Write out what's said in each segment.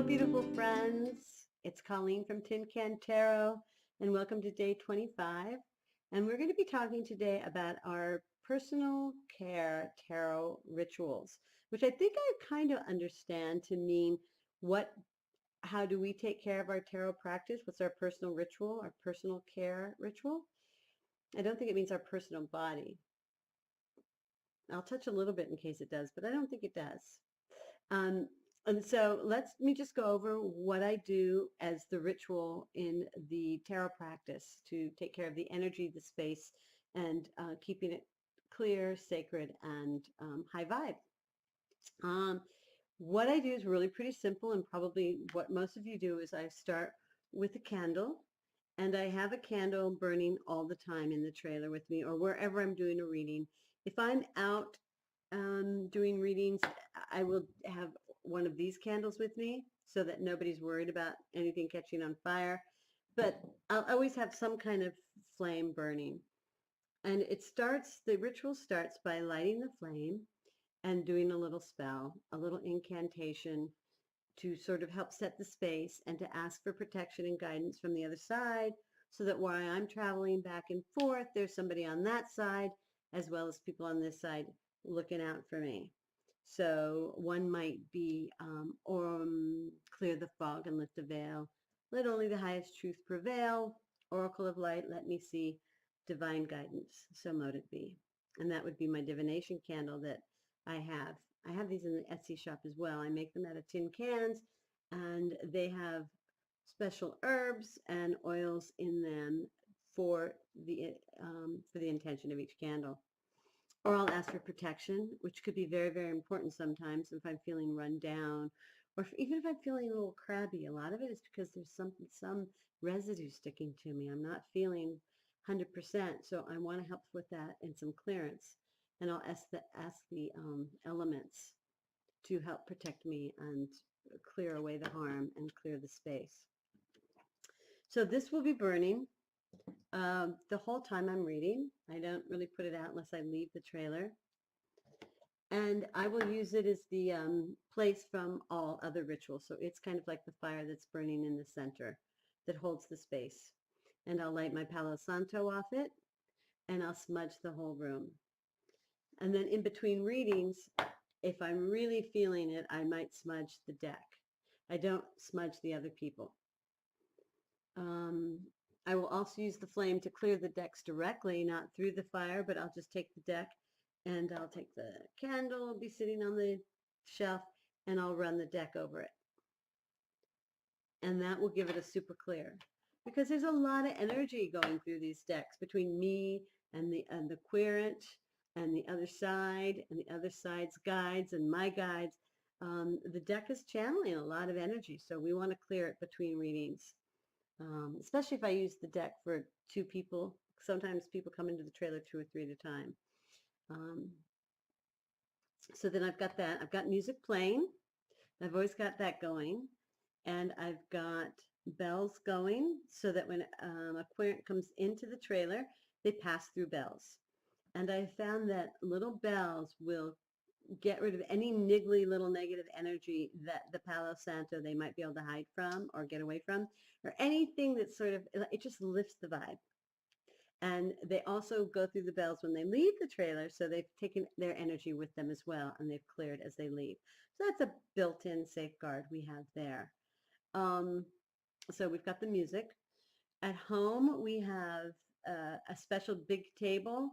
beautiful friends. It's Colleen from Tin Can Tarot, and welcome to day 25. And we're going to be talking today about our personal care tarot rituals, which I think I kind of understand to mean how do we take care of our tarot practice? What's our personal ritual, our personal care ritual? I don't think it means our personal body. I'll touch a little bit in case it does, but I don't think it does. Um, and so let me just go over what I do as the ritual in the tarot practice to take care of the energy, the space, and keeping it clear, sacred, and high vibe. Um, what I do is really pretty simple, and probably what most of you do is I start with a candle, and I have a candle burning all the time in the trailer with me or wherever I'm doing a reading. If I'm out doing readings, I will have one of these candles with me so that nobody's worried about anything catching on fire. But I'll always have some kind of flame burning. And the ritual starts by lighting the flame and doing a little spell, a little incantation to sort of help set the space and to ask for protection and guidance from the other side so that while I'm traveling back and forth, there's somebody on that side as well as people on this side looking out for me. So one might be clear the fog and lift the veil. Let only the highest truth prevail. Oracle of light, let me see divine guidance. So mote it be. And that would be my divination candle that I have. I have these in the Etsy shop as well. I make them out of tin cans, and they have special herbs and oils in them for the intention of each candle. Or I'll ask for protection, which could be very, very important sometimes if I'm feeling run down, or even if I'm feeling a little crabby. A lot of it is because there's some residue sticking to me. I'm not feeling 100%, so I want to help with that and some clearance. And I'll ask the elements to help protect me and clear away the harm and clear the space. So this will be burning the whole time I'm reading. I don't really put it out unless I leave the trailer. And I will use it as the place from all other rituals. So it's kind of like the fire that's burning in the center that holds the space. And I'll light my Palo Santo off it, and I'll smudge the whole room. And then in between readings, if I'm really feeling it, I might smudge the deck. I don't smudge the other people. I will also use the flame to clear the decks directly, not through the fire, but I'll just take the deck and I'll take the candle, it'll be sitting on the shelf, and I'll run the deck over it. And that will give it a super clear, because there's a lot of energy going through these decks between me and the querent and the other side and the other side's guides and my guides. The deck is channeling a lot of energy, so we want to clear it between readings. Especially if I use the deck for two people. Sometimes people come into the trailer 2 or 3 at a time. So then I've got that. I've got music playing. I've always got that going. And I've got bells going so that when a querent comes into the trailer, they pass through bells. And I found that little bells will get rid of any niggly little negative energy that the Palo Santo they might be able to hide from or get away from, or anything that sort of, it just lifts the vibe. And they also go through the bells when they leave the trailer, so they've taken their energy with them as well, and they've cleared as they leave. So that's a built-in safeguard we have there. So we've got the music. At home, we have a special big table,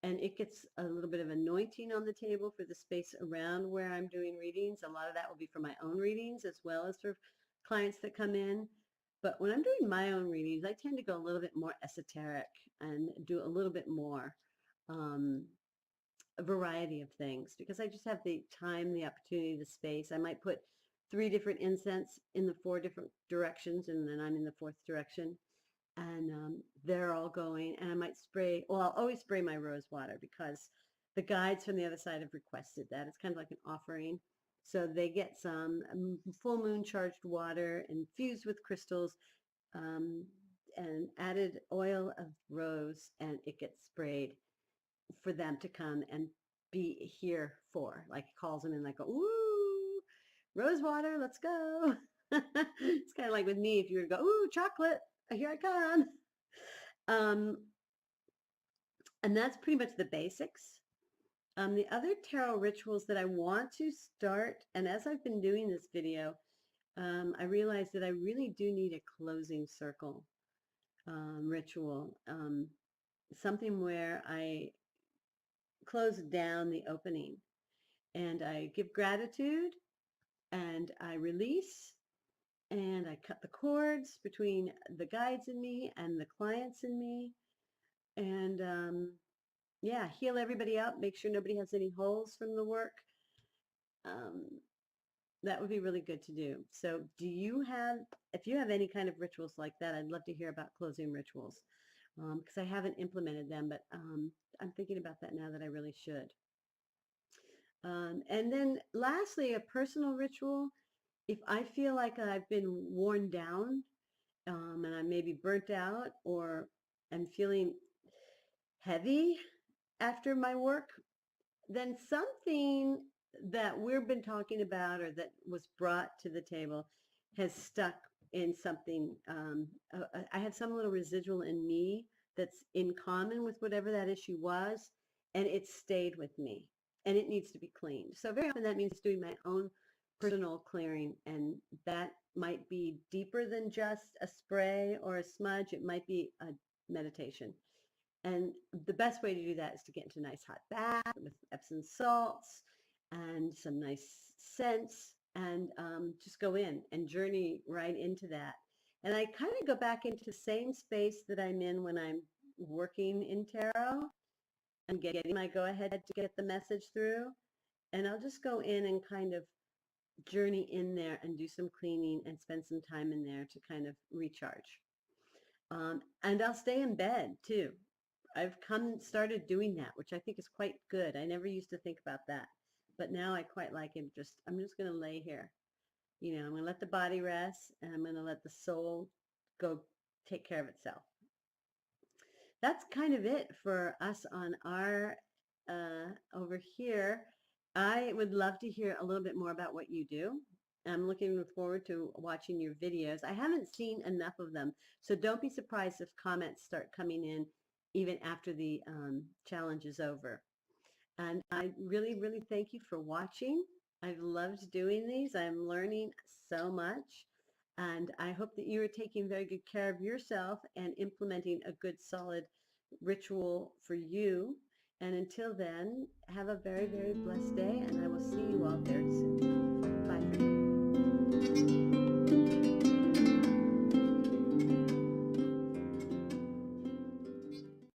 and it gets a little bit of anointing on the table for the space around where I'm doing readings. A lot of that will be for my own readings as well as for clients that come in. But when I'm doing my own readings, I tend to go a little bit more esoteric and do a little bit more a variety of things, because I just have the time, the opportunity, the space. I might put 3 different incense in the 4 different directions, and then I'm in the 4th direction. And they're all going, and I might spray, well, I'll always spray my rose water because the guides from the other side have requested that. It's kind of like an offering. So they get some full moon charged water infused with crystals and added oil of rose, and it gets sprayed for them to come and be here for. Like, calls them in like, ooh, rose water, let's go. It's kind of like with me, if you were to go, ooh, chocolate, here I come. Um, and that's pretty much the basics. The other tarot rituals that I want to start, and as I've been doing this video, I realized that I really do need a closing circle ritual, something where I close down the opening and I give gratitude and I release and I cut the cords between the guides in me and the clients in me, and yeah, heal everybody up, make sure nobody has any holes from the work. Um, that would be really good to do. So if you have any kind of rituals like that, I'd love to hear about closing rituals, because I haven't implemented them, but I'm thinking about that now that I really should. And then lastly, a personal ritual. If I feel like I've been worn down, and I may be burnt out, or I'm feeling heavy after my work, then something that we've been talking about or that was brought to the table has stuck in something. I have some little residual in me that's in common with whatever that issue was, and it stayed with me, and it needs to be cleaned. So very often that means doing my own personal clearing, and that might be deeper than just a spray or a smudge. It might be a meditation. And the best way to do that is to get into a nice hot bath with Epsom salts and some nice scents, and just go in and journey right into that. And I kind of go back into the same space that I'm in when I'm working in tarot and getting my go-ahead to get the message through. And I'll just go in and kind of journey in there and do some cleaning and spend some time in there to kind of recharge. And I'll stay in bed too. I've started doing that, which I think is quite good. I never used to think about that, but now I quite like it. I'm just going to lay here. I'm going to let the body rest, and I'm going to let the soul go take care of itself. That's kind of it for us on our over here. I would love to hear a little bit more about what you do. I'm looking forward to watching your videos. I haven't seen enough of them, so don't be surprised if comments start coming in even after the challenge is over. And I really, really thank you for watching. I've loved doing these. I'm learning so much. And I hope that you are taking very good care of yourself and implementing a good, solid ritual for you. And until then, have a very, very blessed day. And